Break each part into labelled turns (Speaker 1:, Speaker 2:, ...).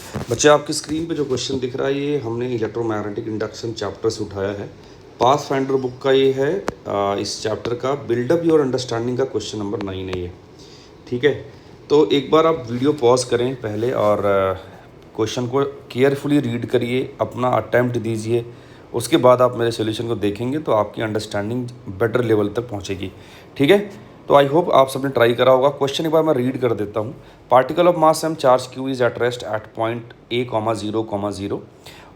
Speaker 1: बच्चे आपकी स्क्रीन पे जो क्वेश्चन दिख रहा है ये हमने इलेक्ट्रोमैग्नेटिक इंडक्शन चैप्टर से उठाया है। पाथ फाइंडर बुक का ये है। इस चैप्टर का बिल्डअप योर अंडरस्टैंडिंग का क्वेश्चन नंबर 9 है ये। ठीक है, तो एक बार आप वीडियो पॉज करें पहले और क्वेश्चन को केयरफुली रीड करिए, अपना अटैम्प्ट दीजिए। उसके बाद आप मेरे सोल्यूशन को देखेंगे तो आपकी अंडरस्टैंडिंग बेटर लेवल तक पहुँचेगी। ठीक है, तो आई होप आप सबने ट्राई करा होगा। क्वेश्चन एक बार मैं रीड कर देता हूँ। Particle of mass M charge Q is at rest at point A, 0,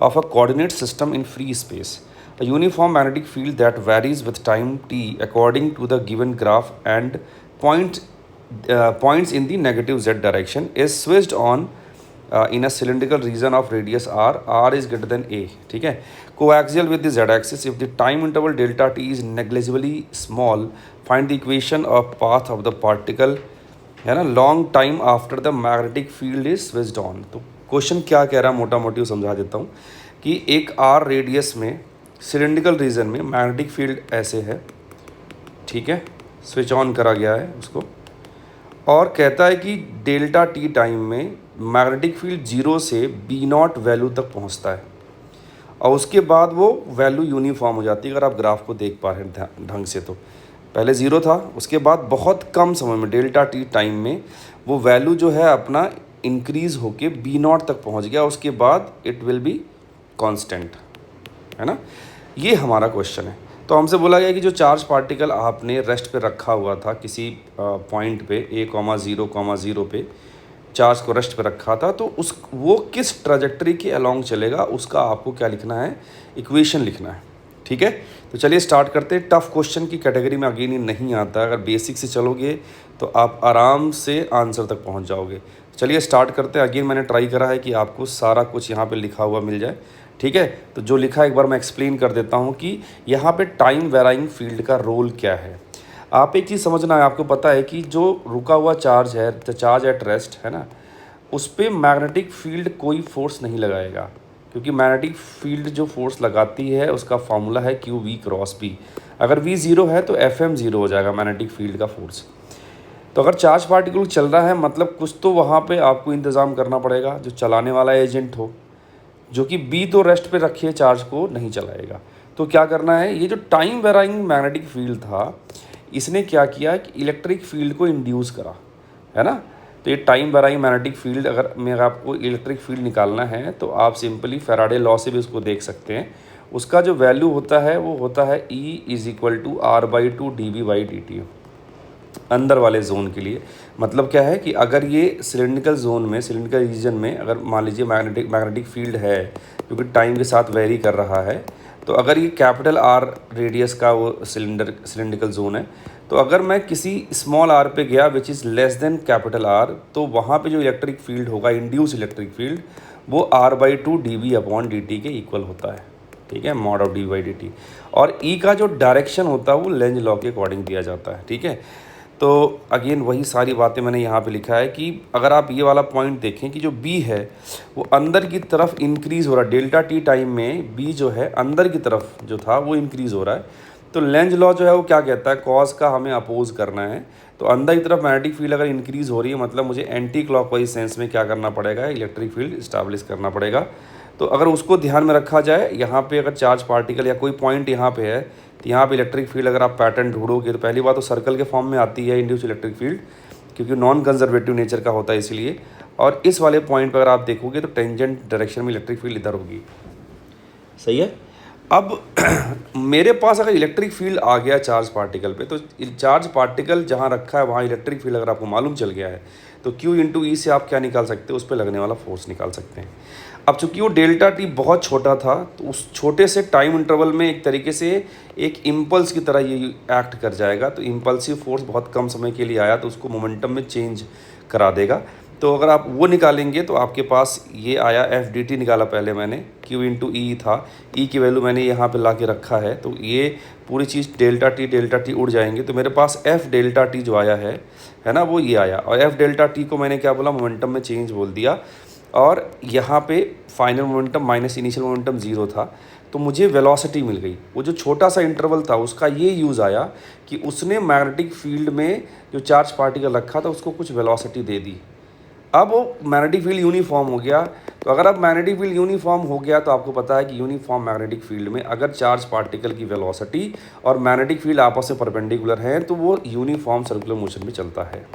Speaker 1: of a coordinate system in free space. A uniform magnetic field that varies with time t according to the given graph and points in the negative z direction is switched on in a cylindrical region of radius r. R is greater than a. ठीक है, coaxial with the z axis. If the time interval delta t is negligibly small, find the equation of path of the particle है ना long time after the magnetic field is switched on. तो question क्या कह रहा है मोटा मोटी समझा देता हूँ कि एक आर रेडियस में सिलेंड्रिकल रीजन में मैग्नेटिक फील्ड ऐसे है, ठीक है, स्विच ऑन करा गया है उसको, और कहता है कि डेल्टा टी टाइम में मैग्नेटिक फील्ड 0 से बी नॉट वैल्यू तक पहुंचता है और उसके बाद वो वैल्यू यूनिफॉर्म हो जाती है। अगर आप ग्राफ को देख पा रहे हैं ढंग से तो पहले 0 था, उसके बाद बहुत कम समय में डेल्टा टी टाइम में वो वैल्यू जो है अपना इंक्रीज़ होके बी नॉट तक पहुंच गया, उसके बाद इट विल बी कांस्टेंट, है ना। ये हमारा क्वेश्चन है। तो हमसे बोला गया कि जो चार्ज पार्टिकल आपने रेस्ट पे रखा हुआ था किसी पॉइंट पे ए, 0, पे चार्ज को रेस्ट पे रखा था, तो वो किस ट्रैजेक्टरी के अलोंग चलेगा उसका आपको क्या लिखना है, इक्वेशन लिखना है। ठीक है, तो चलिए स्टार्ट करते हैं। टफ क्वेश्चन की कैटेगरी में अगेन ये नहीं आता। अगर बेसिक से चलोगे तो आप आराम से आंसर तक पहुंच जाओगे। चलिए स्टार्ट करते हैं। अगेन मैंने ट्राई करा है कि आपको सारा कुछ यहाँ पे लिखा हुआ मिल जाए। ठीक है, तो जो लिखा है एक बार मैं एक्सप्लेन कर देता हूँ कि यहाँ पे टाइम वेराइंग फील्ड का रोल क्या है। आप एक चीज़ समझना है, आपको पता है कि जो रुका हुआ चार्ज है, द चार्ज एट रेस्ट है ना, उस पर मैग्नेटिक फील्ड कोई फोर्स नहीं लगाएगा, क्योंकि मैग्नेटिक फील्ड जो फोर्स लगाती है उसका फार्मूला है क्यू वी क्रॉस बी। अगर वी 0 है तो एफ एम 0 हो जाएगा मैग्नेटिक फील्ड का फोर्स। तो अगर चार्ज पार्टिकल चल रहा है मतलब कुछ तो वहाँ पे आपको इंतज़ाम करना पड़ेगा जो चलाने वाला एजेंट हो, जो कि बी तो रेस्ट पे रखिए चार्ज को नहीं चलाएगा। तो क्या करना है, ये जो टाइम वेराइंग मैग्नेटिक फील्ड था इसने क्या किया कि इलेक्ट्रिक फील्ड को इंड्यूस करा, है ना। तो ये टाइम वेराइंग मैग्नेटिक फील्ड, अगर आपको इलेक्ट्रिक फील्ड निकालना है तो आप सिंपली फैराडे लॉ से भी उसको देख सकते हैं। उसका जो वैल्यू होता है वो होता है E = R/2 dV/dt अंदर वाले जोन के लिए। मतलब क्या है कि अगर ये सिलेंड्रिकल जोन में, सिलेंड्रिकल रीजन में अगर मान लीजिए मैग्नेटिक फील्ड है क्योंकि टाइम के साथ वेरी कर रहा है, तो अगर ये कैपिटल R रेडियस का वो सिलेंड्रिकल जोन है, तो अगर मैं किसी स्मॉल r पे गया which is less than capital R, तो वहाँ पे जो इलेक्ट्रिक फील्ड होगा, इंड्यूस इलेक्ट्रिक फील्ड, वो R/2 dV/dt के इक्वल होता है। ठीक है, मॉड ऑफ dV/dt। और E का जो डायरेक्शन होता है वो लेंज लॉ के अकॉर्डिंग दिया जाता है। ठीक है, तो अगेन वही सारी बातें मैंने यहाँ पे लिखा है कि अगर आप ये वाला पॉइंट देखें कि जो B है वो अंदर की तरफ इंक्रीज़ हो रहा है, डेल्टा टी टाइम में B जो है अंदर की तरफ जो था वो इंक्रीज़ हो रहा है। तो लेंज लॉ जो है वो क्या कहता है, कॉस का हमें अपोज करना है। तो अंदर की तरफ मैग्नेटिक फील्ड अगर इंक्रीज़ हो रही है मतलब मुझे एंटी क्लॉकवाइज सेंस में क्या करना पड़ेगा, इलेक्ट्रिक फील्ड इस्टेब्लिश करना पड़ेगा। तो अगर उसको ध्यान में रखा जाए, यहाँ पे अगर चार्ज पार्टिकल या कोई पॉइंट यहाँ पे है तो यहाँ पे इलेक्ट्रिक फील्ड अगर आप पैटर्न ढूंढोगे तो पहली बात तो सर्कल के फॉर्म में आती है इंड्यूस इलेक्ट्रिक फील्ड, क्योंकि नॉन कंजर्वेटिव नेचर का होता है इसलिए। और इस वाले पॉइंट पर अगर आप देखोगे तो टेंजेंट डायरेक्शन में इलेक्ट्रिक फील्ड इधर होगी। सही है। अब मेरे पास अगर इलेक्ट्रिक फील्ड आ गया चार्ज पार्टिकल पे, तो चार्ज पार्टिकल जहाँ रखा है वहाँ इलेक्ट्रिक फील्ड अगर आपको मालूम चल गया है तो Q × E से आप क्या निकाल सकते हैं, उस पर लगने वाला फोर्स निकाल सकते हैं। अब चूंकि वो डेल्टा टी बहुत छोटा था तो उस छोटे से टाइम इंटरवल में एक तरीके से एक इम्पल्स की तरह ये एक्ट कर जाएगा। तो इम्पल्सिव फोर्स बहुत कम समय के लिए आया तो उसको मोमेंटम में चेंज करा देगा। तो अगर आप वो निकालेंगे तो आपके पास ये आया FDT निकाला पहले मैंने, Q × E था, E की वैल्यू मैंने यहाँ पे ला के रखा है, तो ये पूरी चीज़ डेल्टा टी उड़ जाएंगे। तो मेरे पास F डेल्टा टी जो आया है ना, वो ये आया। और F डेल्टा टी को मैंने क्या बोला, मोमेंटम में चेंज बोल दिया। और यहाँ पे final momentum minus initial momentum 0 था, तो मुझे वेलोसिटी मिल गई। वो जो छोटा सा इंटरवल था उसका ये यूज़ आया कि उसने मैग्नेटिक फील्ड में जो चार्ज पार्टिकल रखा था उसको कुछ वेलोसिटी दे दी। अब वो मैग्नेटिक फील्ड यूनिफॉर्म हो गया, तो अगर अब मैग्नेटिक फील्ड यूनिफॉर्म हो गया तो आपको पता है कि यूनिफॉर्म मैग्नेटिक फील्ड में अगर चार्ज पार्टिकल की वेलोसिटी और मैग्नेटिक फील्ड आपस में परपेंडिकुलर हैं तो वो यूनिफॉर्म सर्कुलर मोशन में चलता है।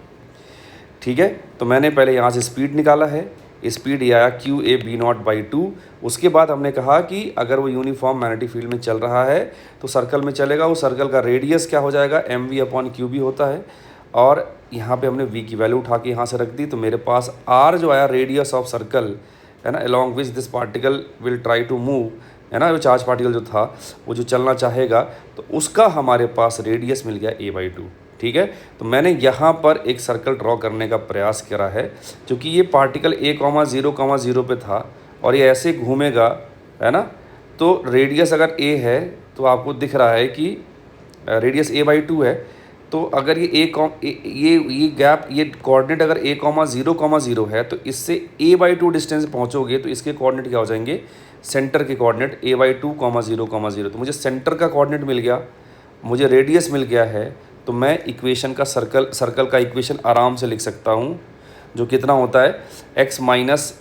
Speaker 1: ठीक है, तो मैंने पहले यहाँ से स्पीड निकाला है, स्पीड ये आया Q A B naught by 2। उसके बाद हमने कहा कि अगर वो यूनिफॉर्म मैग्नेटिक फील्ड में चल रहा है तो सर्कल में चलेगा, उस सर्कल का रेडियस क्या हो जाएगा, M V upon Q B होता है। और यहाँ पे हमने v की वैल्यू उठा के यहाँ से रख दी, तो मेरे पास r जो आया रेडियस ऑफ सर्कल है ना, along which this particle will try to move, है ना, जो चार्ज पार्टिकल जो था वो जो चलना चाहेगा तो उसका हमारे पास रेडियस मिल गया a/2। ठीक है, तो मैंने यहाँ पर एक सर्कल ड्रॉ करने का प्रयास करा है, क्योंकि ये पार्टिकल a,0,0 पे था और ये ऐसे घूमेगा, है ना, तो रेडियस अगर a है तो आपको दिख रहा है कि रेडियस a/2 है। तो अगर ये ये गैप, ये कोऑर्डिनेट अगर a,0,0 है तो इससे a/2 डिस्टेंस पहुँचोगे तो इसके कोऑर्डिनेट क्या हो जाएंगे, सेंटर के कोऑर्डिनेट a/2,0,0। तो मुझे सेंटर का कोऑर्डिनेट मिल गया, मुझे रेडियस मिल गया है, तो मैं इक्वेशन का सर्कल का इक्वेशन आराम से लिख सकता हूँ, जो कितना होता है x माइनस,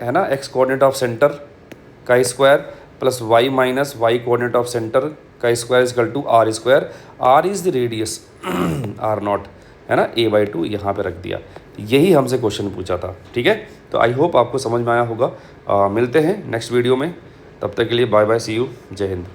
Speaker 1: है ना, x कोऑर्डिनेट ऑफ सेंटर का square plus y minus y coordinate of centre का square equal to r square. r is the radius r0, है ना, a/2 यहाँ पे रख दिया। यही हमसे क्वेश्चन पूछा था। ठीक है, तो आई होप आपको समझ में आया होगा। मिलते हैं नेक्स्ट वीडियो में, तब तक के लिए बाय बाय, सी यू, जय हिंद।